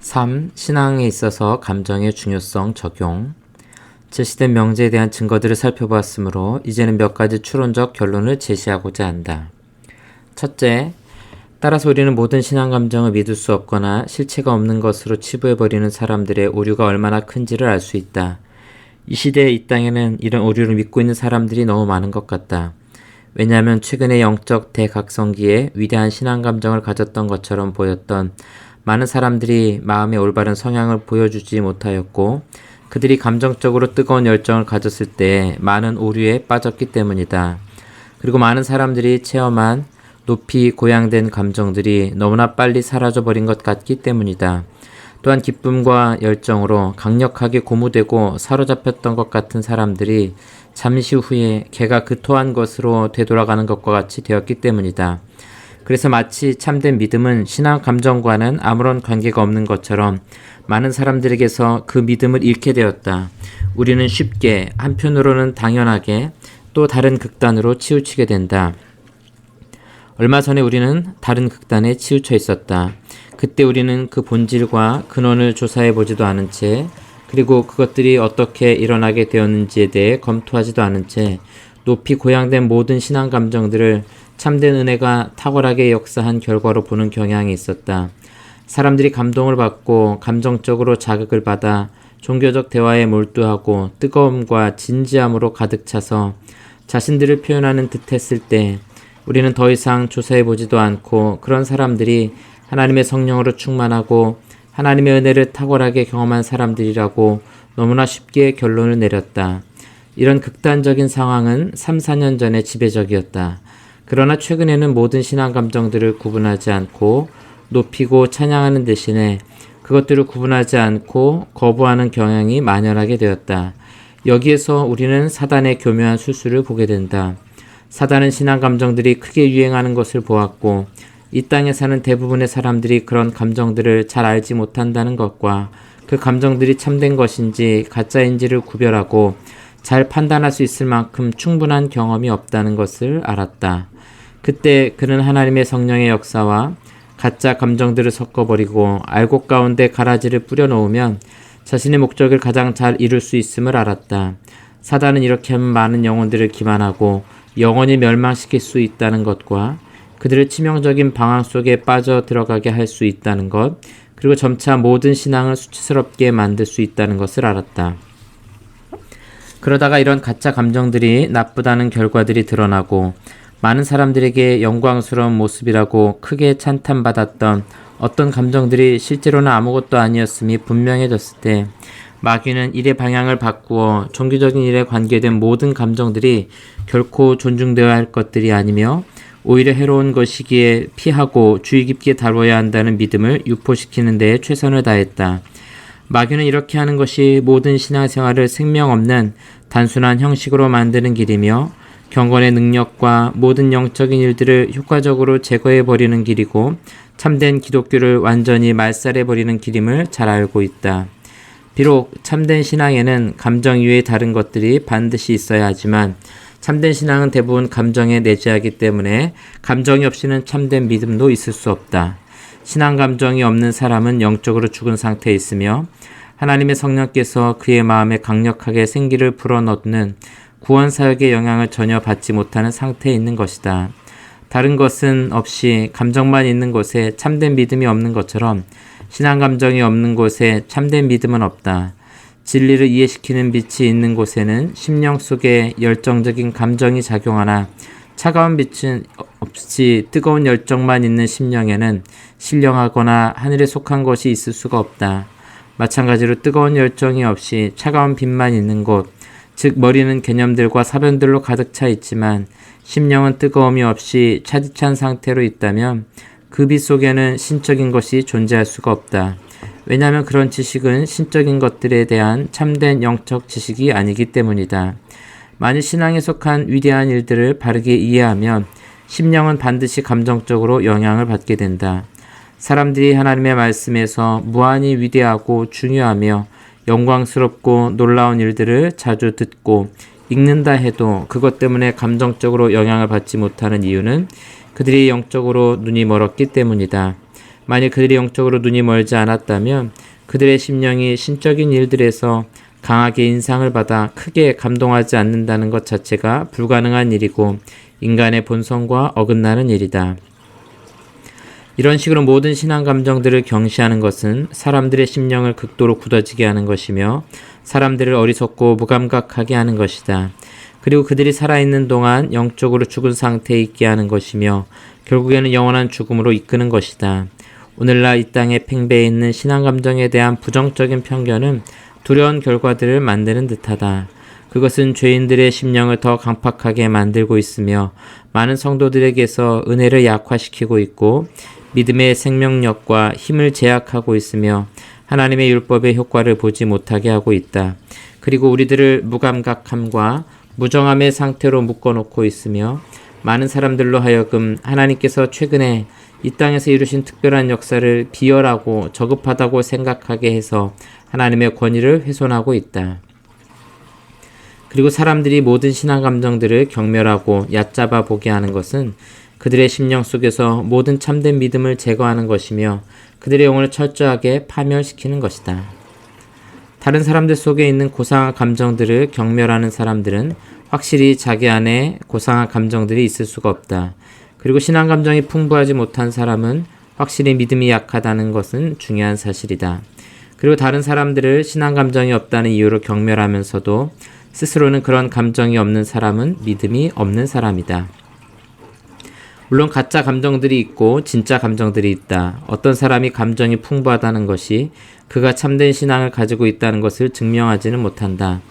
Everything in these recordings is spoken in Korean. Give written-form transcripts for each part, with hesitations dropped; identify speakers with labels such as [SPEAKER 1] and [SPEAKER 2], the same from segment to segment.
[SPEAKER 1] 3. 신앙에 있어서 감정의 중요성 적용. 제시된 명제에 대한 증거들을 살펴보았으므로 이제는 몇 가지 추론적 결론을 제시하고자 한다. 첫째, 따라서 우리는 모든 신앙 감정을 믿을 수 없거나 실체가 없는 것으로 치부해버리는 사람들의 오류가 얼마나 큰지를 알 수 있다. 이 시대에 이 땅에는 이런 오류를 믿고 있는 사람들이 너무 많은 것 같다. 왜냐하면 최근의 영적 대각성기에 위대한 신앙 감정을 가졌던 것처럼 보였던 많은 사람들이 마음의 올바른 성향을 보여주지 못하였고 그들이 감정적으로 뜨거운 열정을 가졌을 때 많은 오류에 빠졌기 때문이다. 그리고 많은 사람들이 체험한 높이 고양된 감정들이 너무나 빨리 사라져버린 것 같기 때문이다. 또한 기쁨과 열정으로 강력하게 고무되고 사로잡혔던 것 같은 사람들이 잠시 후에 개가 그토한 것으로 되돌아가는 것과 같이 되었기 때문이다. 그래서 마치 참된 믿음은 신앙 감정과는 아무런 관계가 없는 것처럼 많은 사람들에게서 그 믿음을 잃게 되었다. 우리는 쉽게, 한편으로는 당연하게 또 다른 극단으로 치우치게 된다. 얼마 전에 우리는 다른 극단에 치우쳐 있었다. 그때 우리는 그 본질과 근원을 조사해 보지도 않은 채, 그리고 그것들이 어떻게 일어나게 되었는지에 대해 검토하지도 않은 채 높이 고양된 모든 신앙 감정들을 참된 은혜가 탁월하게 역사한 결과로 보는 경향이 있었다. 사람들이 감동을 받고 감정적으로 자극을 받아 종교적 대화에 몰두하고 뜨거움과 진지함으로 가득 차서 자신들을 표현하는 듯 했을 때 우리는 더 이상 조사해보지도 않고 그런 사람들이 하나님의 성령으로 충만하고 하나님의 은혜를 탁월하게 경험한 사람들이라고 너무나 쉽게 결론을 내렸다. 이런 극단적인 상황은 3, 4년 전에 지배적이었다. 그러나 최근에는 모든 신앙 감정들을 구분하지 않고 높이고 찬양하는 대신에 그것들을 구분하지 않고 거부하는 경향이 만연하게 되었다. 여기에서 우리는 사단의 교묘한 술수를 보게 된다. 사단은 신앙 감정들이 크게 유행하는 것을 보았고 이 땅에 사는 대부분의 사람들이 그런 감정들을 잘 알지 못한다는 것과 그 감정들이 참된 것인지 가짜인지를 구별하고 잘 판단할 수 있을 만큼 충분한 경험이 없다는 것을 알았다. 그때 그는 하나님의 성령의 역사와 가짜 감정들을 섞어버리고 알곡 가운데 가라지를 뿌려놓으면 자신의 목적을 가장 잘 이룰 수 있음을 알았다. 사단은 이렇게 하면 많은 영혼들을 기만하고 영원히 멸망시킬 수 있다는 것과 그들을 치명적인 방황 속에 빠져 들어가게 할 수 있다는 것, 그리고 점차 모든 신앙을 수치스럽게 만들 수 있다는 것을 알았다. 그러다가 이런 가짜 감정들이 나쁘다는 결과들이 드러나고 많은 사람들에게 영광스러운 모습이라고 크게 찬탄받았던 어떤 감정들이 실제로는 아무것도 아니었음이 분명해졌을 때 마귀는 일의 방향을 바꾸어 종교적인 일에 관계된 모든 감정들이 결코 존중되어야 할 것들이 아니며 오히려 해로운 것이기에 피하고 주의 깊게 다뤄야 한다는 믿음을 유포시키는 데에 최선을 다했다. 마귀는 이렇게 하는 것이 모든 신앙생활을 생명 없는 단순한 형식으로 만드는 길이며 경건의 능력과 모든 영적인 일들을 효과적으로 제거해버리는 길이고 참된 기독교를 완전히 말살해버리는 길임을 잘 알고 있다. 비록 참된 신앙에는 감정 이외의 다른 것들이 반드시 있어야 하지만 참된 신앙은 대부분 감정에 내재하기 때문에 감정이 없이는 참된 믿음도 있을 수 없다. 신앙 감정이 없는 사람은 영적으로 죽은 상태에 있으며 하나님의 성령께서 그의 마음에 강력하게 생기를 불어넣는 구원 사역의 영향을 전혀 받지 못하는 상태에 있는 것이다. 다른 것은 없이 감정만 있는 곳에 참된 믿음이 없는 것처럼 신앙 감정이 없는 곳에 참된 믿음은 없다. 진리를 이해시키는 빛이 있는 곳에는 심령 속에 열정적인 감정이 작용하나 차가운 빛은 없이 뜨거운 열정만 있는 심령에는 신령하거나 하늘에 속한 것이 있을 수가 없다. 마찬가지로 뜨거운 열정이 없이 차가운 빛만 있는 곳, 즉 머리는 개념들과 사변들로 가득 차 있지만 심령은 뜨거움이 없이 차디찬 상태로 있다면 그 빛 속에는 신적인 것이 존재할 수가 없다. 왜냐하면 그런 지식은 신적인 것들에 대한 참된 영적 지식이 아니기 때문이다. 만일 신앙에 속한 위대한 일들을 바르게 이해하면 심령은 반드시 감정적으로 영향을 받게 된다. 사람들이 하나님의 말씀에서 무한히 위대하고 중요하며 영광스럽고 놀라운 일들을 자주 듣고 읽는다 해도 그것 때문에 감정적으로 영향을 받지 못하는 이유는 그들이 영적으로 눈이 멀었기 때문이다. 만일 그들이 영적으로 눈이 멀지 않았다면 그들의 심령이 신적인 일들에서 강하게 인상을 받아 크게 감동하지 않는다는 것 자체가 불가능한 일이고 인간의 본성과 어긋나는 일이다. 이런 식으로 모든 신앙 감정들을 경시하는 것은 사람들의 심령을 극도로 굳어지게 하는 것이며 사람들을 어리석고 무감각하게 하는 것이다. 그리고 그들이 살아있는 동안 영적으로 죽은 상태에 있게 하는 것이며 결국에는 영원한 죽음으로 이끄는 것이다. 오늘날 이 땅에 팽배해 있는 신앙 감정에 대한 부정적인 편견은 두려운 결과들을 만드는 듯하다. 그것은 죄인들의 심령을 더 강팍하게 만들고 있으며 많은 성도들에게서 은혜를 약화시키고 있고 믿음의 생명력과 힘을 제약하고 있으며 하나님의 율법의 효과를 보지 못하게 하고 있다. 그리고 우리들을 무감각함과 무정함의 상태로 묶어놓고 있으며 많은 사람들로 하여금 하나님께서 최근에 이 땅에서 이루신 특별한 역사를 비열하고 저급하다고 생각하게 해서 하나님의 권위를 훼손하고 있다. 그리고 사람들이 모든 신앙 감정들을 경멸하고 얕잡아 보게 하는 것은 그들의 심령 속에서 모든 참된 믿음을 제거하는 것이며 그들의 영혼을 철저하게 파멸시키는 것이다. 다른 사람들 속에 있는 고상한 감정들을 경멸하는 사람들은 확실히 자기 안에 고상한 감정들이 있을 수가 없다. 그리고 신앙 감정이 풍부하지 못한 사람은 확실히 믿음이 약하다는 것은 중요한 사실이다. 그리고 다른 사람들을 신앙 감정이 없다는 이유로 경멸하면서도 스스로는 그런 감정이 없는 사람은 믿음이 없는 사람이다. 물론 가짜 감정들이 있고 진짜 감정들이 있다. 어떤 사람이 감정이 풍부하다는 것이 그가 참된 신앙을 가지고 있다는 것을 증명하지는 못한다.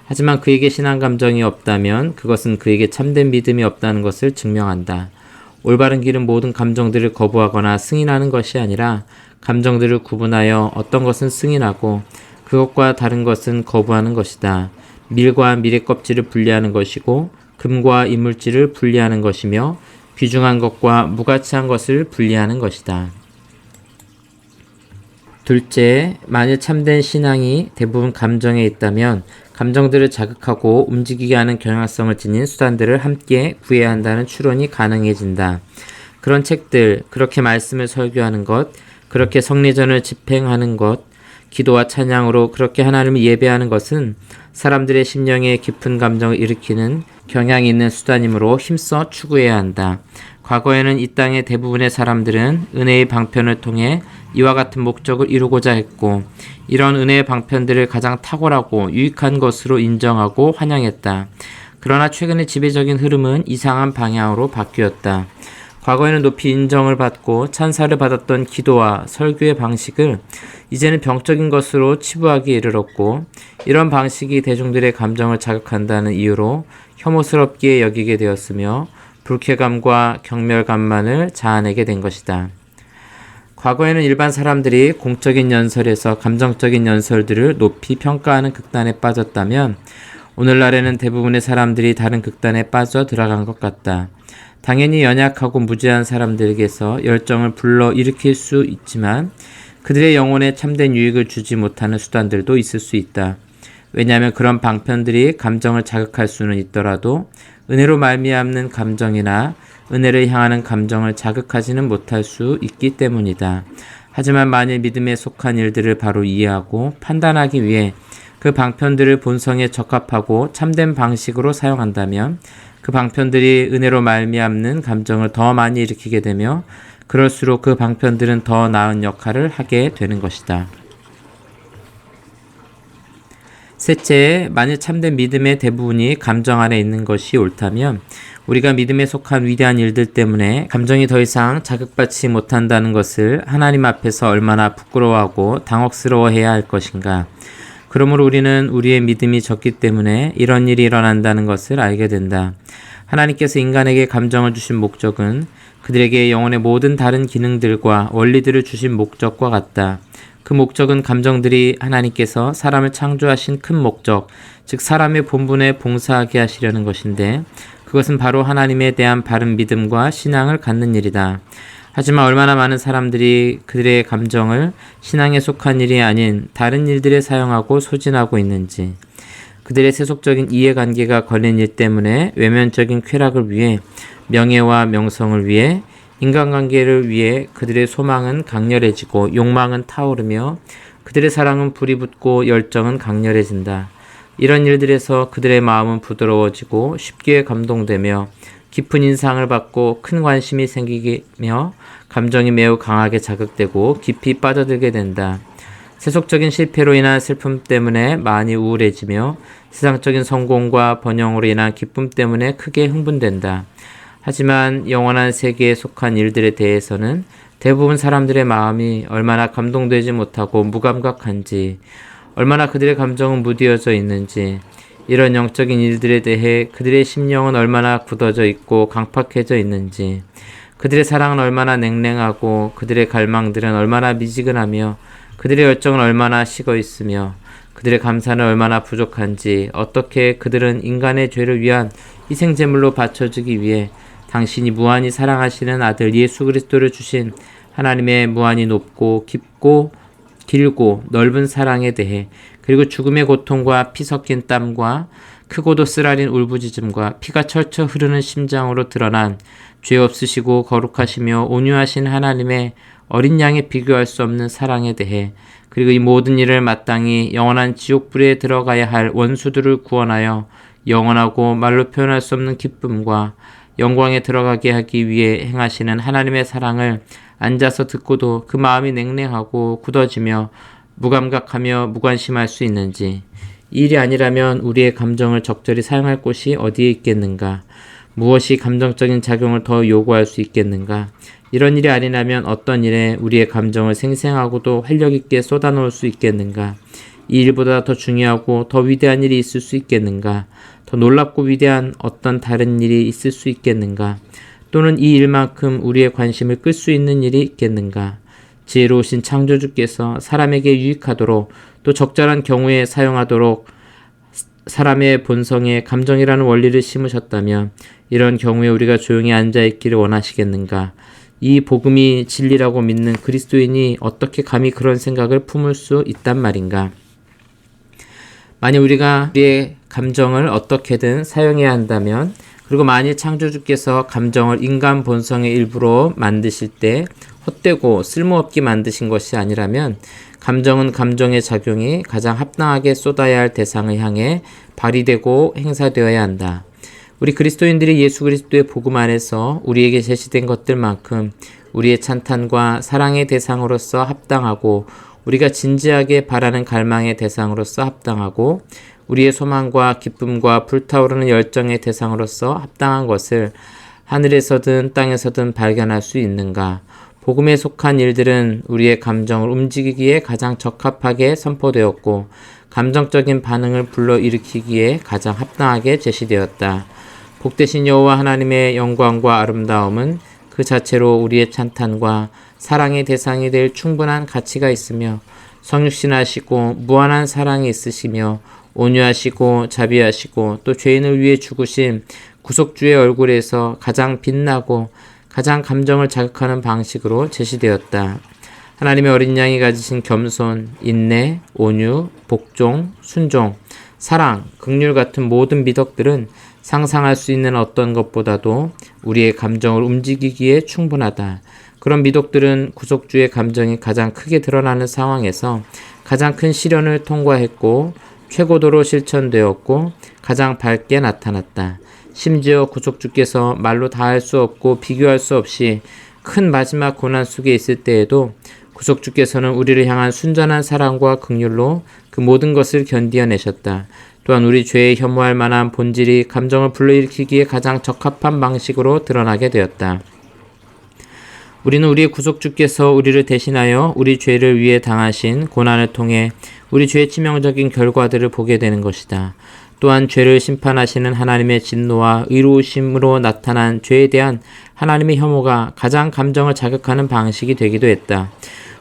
[SPEAKER 1] 하지만 그에게 신앙 감정이 없다면 그것은 그에게 참된 믿음이 없다는 것을 증명한다. 올바른 길은 모든 감정들을 거부하거나 승인하는 것이 아니라 감정들을 구분하여 어떤 것은 승인하고 그것과 다른 것은 거부하는 것이다. 밀과 밀의 껍질을 분리하는 것이고 금과 이물질을 분리하는 것이며 귀중한 것과 무가치한 것을 분리하는 것이다. 둘째, 만일 참된 신앙이 대부분 감정에 있다면 감정들을 자극하고 움직이게 하는 경향성을 지닌 수단들을 함께 구해야 한다는 추론이 가능해진다. 그런 책들, 그렇게 말씀을 설교하는 것, 그렇게 성례전을 집행하는 것, 기도와 찬양으로 그렇게 하나님을 예배하는 것은 사람들의 심령에 깊은 감정을 일으키는 경향이 있는 수단이므로 힘써 추구해야 한다. 과거에는 이 땅의 대부분의 사람들은 은혜의 방편을 통해 이와 같은 목적을 이루고자 했고 이런 은혜의 방편들을 가장 탁월하고 유익한 것으로 인정하고 환영했다. 그러나 최근의 지배적인 흐름은 이상한 방향으로 바뀌었다. 과거에는 높이 인정을 받고 찬사를 받았던 기도와 설교의 방식을 이제는 병적인 것으로 치부하기에 이르렀고 이런 방식이 대중들의 감정을 자극한다는 이유로 혐오스럽게 여기게 되었으며 불쾌감과 경멸감만을 자아내게 된 것이다. 과거에는 일반 사람들이 공적인 연설에서 감정적인 연설들을 높이 평가하는 극단에 빠졌다면 오늘날에는 대부분의 사람들이 다른 극단에 빠져 들어간 것 같다. 당연히 연약하고 무지한 사람들에게서 열정을 불러 일으킬 수 있지만 그들의 영혼에 참된 유익을 주지 못하는 수단들도 있을 수 있다. 왜냐하면 그런 방편들이 감정을 자극할 수는 있더라도 은혜로 말미암는 감정이나 은혜를 향하는 감정을 자극하지는 못할 수 있기 때문이다. 하지만 만일 믿음에 속한 일들을 바로 이해하고 판단하기 위해 그 방편들을 본성에 적합하고 참된 방식으로 사용한다면 그 방편들이 은혜로 말미암는 감정을 더 많이 일으키게 되며 그럴수록 그 방편들은 더 나은 역할을 하게 되는 것이다. 셋째, 만일 참된 믿음의 대부분이 감정 안에 있는 것이 옳다면 우리가 믿음에 속한 위대한 일들 때문에 감정이 더 이상 자극받지 못한다는 것을 하나님 앞에서 얼마나 부끄러워하고 당혹스러워해야 할 것인가. 그러므로 우리는 우리의 믿음이 적기 때문에 이런 일이 일어난다는 것을 알게 된다. 하나님께서 인간에게 감정을 주신 목적은 그들에게 영혼의 모든 다른 기능들과 원리들을 주신 목적과 같다. 그 목적은 감정들이 하나님께서 사람을 창조하신 큰 목적, 즉 사람의 본분에 봉사하게 하시려는 것인데 그것은 바로 하나님에 대한 바른 믿음과 신앙을 갖는 일이다. 하지만 얼마나 많은 사람들이 그들의 감정을 신앙에 속한 일이 아닌 다른 일들에 사용하고 소진하고 있는지, 그들의 세속적인 이해관계가 걸린 일 때문에 외면적인 쾌락을 위해, 명예와 명성을 위해, 인간관계를 위해 그들의 소망은 강렬해지고 욕망은 타오르며 그들의 사랑은 불이 붙고 열정은 강렬해진다. 이런 일들에서 그들의 마음은 부드러워지고 쉽게 감동되며 깊은 인상을 받고 큰 관심이 생기며 감정이 매우 강하게 자극되고 깊이 빠져들게 된다. 세속적인 실패로 인한 슬픔 때문에 많이 우울해지며 세상적인 성공과 번영으로 인한 기쁨 때문에 크게 흥분된다. 하지만 영원한 세계에 속한 일들에 대해서는 대부분 사람들의 마음이 얼마나 감동되지 못하고 무감각한지, 얼마나 그들의 감정은 무디어져 있는지, 이런 영적인 일들에 대해 그들의 심령은 얼마나 굳어져 있고 강팍해져 있는지, 그들의 사랑은 얼마나 냉랭하고 그들의 갈망들은 얼마나 미지근하며 그들의 열정은 얼마나 식어 있으며 그들의 감사는 얼마나 부족한지, 어떻게 그들은 인간의 죄를 위한 희생제물로 바쳐주기 위해 당신이 무한히 사랑하시는 아들 예수 그리스도를 주신 하나님의 무한히 높고 깊고 길고 넓은 사랑에 대해, 그리고 죽음의 고통과 피 섞인 땀과 크고도 쓰라린 울부짖음과 피가 철철 흐르는 심장으로 드러난 죄 없으시고 거룩하시며 온유하신 하나님의 어린 양에 비교할 수 없는 사랑에 대해, 그리고 이 모든 일을 마땅히 영원한 지옥불에 들어가야 할 원수들을 구원하여 영원하고 말로 표현할 수 없는 기쁨과 영광에 들어가게 하기 위해 행하시는 하나님의 사랑을 앉아서 듣고도 그 마음이 냉랭하고 굳어지며 무감각하며 무관심할 수 있는지, 이 일이 아니라면 우리의 감정을 적절히 사용할 곳이 어디에 있겠는가? 무엇이 감정적인 작용을 더 요구할 수 있겠는가? 이런 일이 아니라면 어떤 일에 우리의 감정을 생생하고도 활력있게 쏟아놓을 수 있겠는가? 이 일보다 더 중요하고 더 위대한 일이 있을 수 있겠는가? 더 놀랍고 위대한 어떤 다른 일이 있을 수 있겠는가? 또는 이 일만큼 우리의 관심을 끌 수 있는 일이 있겠는가? 지혜로우신 창조주께서 사람에게 유익하도록 또 적절한 경우에 사용하도록 사람의 본성에 감정이라는 원리를 심으셨다면 이런 경우에 우리가 조용히 앉아있기를 원하시겠는가? 이 복음이 진리라고 믿는 그리스도인이 어떻게 감히 그런 생각을 품을 수 있단 말인가? 만약 우리가 우리의 감정을 어떻게든 사용해야 한다면, 그리고 만일 창조주께서 감정을 인간 본성의 일부로 만드실 때 헛되고 쓸모없게 만드신 것이 아니라면, 감정은 감정의 작용이 가장 합당하게 쏟아야 할 대상을 향해 발휘되고 행사되어야 한다. 우리 그리스도인들이 예수 그리스도의 복음 안에서 우리에게 제시된 것들만큼 우리의 찬탄과 사랑의 대상으로서 합당하고, 우리가 진지하게 바라는 갈망의 대상으로서 합당하고, 우리의 소망과 기쁨과 불타오르는 열정의 대상으로서 합당한 것을 하늘에서든 땅에서든 발견할 수 있는가? 복음에 속한 일들은 우리의 감정을 움직이기에 가장 적합하게 선포되었고, 감정적인 반응을 불러일으키기에 가장 합당하게 제시되었다. 복되신 여호와 하나님의 영광과 아름다움은 그 자체로 우리의 찬탄과 사랑의 대상이 될 충분한 가치가 있으며, 성육신하시고 무한한 사랑이 있으시며 온유하시고 자비하시고 또 죄인을 위해 죽으신 구속주의 얼굴에서 가장 빛나고 가장 감정을 자극하는 방식으로 제시되었다. 하나님의 어린 양이 가지신 겸손, 인내, 온유, 복종, 순종, 사랑, 긍휼 같은 모든 미덕들은 상상할 수 있는 어떤 것보다도 우리의 감정을 움직이기에 충분하다. 그런 미덕들은 구속주의 감정이 가장 크게 드러나는 상황에서 가장 큰 시련을 통과했고 최고도로 실천되었고 가장 밝게 나타났다. 심지어 구속주께서 말로 다할 수 없고 비교할 수 없이 큰 마지막 고난 속에 있을 때에도 구속주께서는 우리를 향한 순전한 사랑과 긍휼로 그 모든 것을 견디어내셨다. 또한 우리 죄에 혐오할 만한 본질이 감정을 불러일으키기에 가장 적합한 방식으로 드러나게 되었다. 우리는 우리의 구속주께서 우리를 대신하여 우리 죄를 위해 당하신 고난을 통해 우리 죄의 치명적인 결과들을 보게 되는 것이다. 또한 죄를 심판하시는 하나님의 진노와 의로우심으로 나타난 죄에 대한 하나님의 혐오가 가장 감정을 자극하는 방식이 되기도 했다.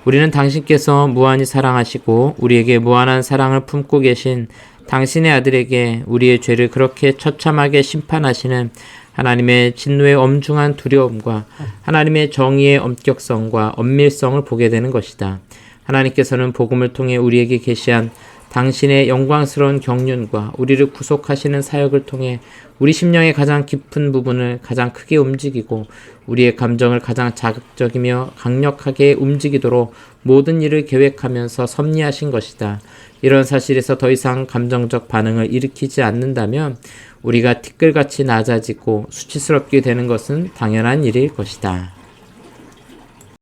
[SPEAKER 1] 우리는 당신께서 무한히 사랑하시고 우리에게 무한한 사랑을 품고 계신 당신의 아들에게 우리의 죄를 그렇게 처참하게 심판하시는 하나님의 진노의 엄중한 두려움과 하나님의 정의의 엄격성과 엄밀성을 보게 되는 것이다. 하나님께서는 복음을 통해 우리에게 계시한 당신의 영광스러운 경륜과 우리를 구속하시는 사역을 통해 우리 심령의 가장 깊은 부분을 가장 크게 움직이고 우리의 감정을 가장 자극적이며 강력하게 움직이도록 모든 일을 계획하면서 섭리하신 것이다. 이런 사실에서 더 이상 감정적 반응을 일으키지 않는다면 우리가 티끌같이 낮아지고 수치스럽게 되는 것은 당연한 일일 것이다.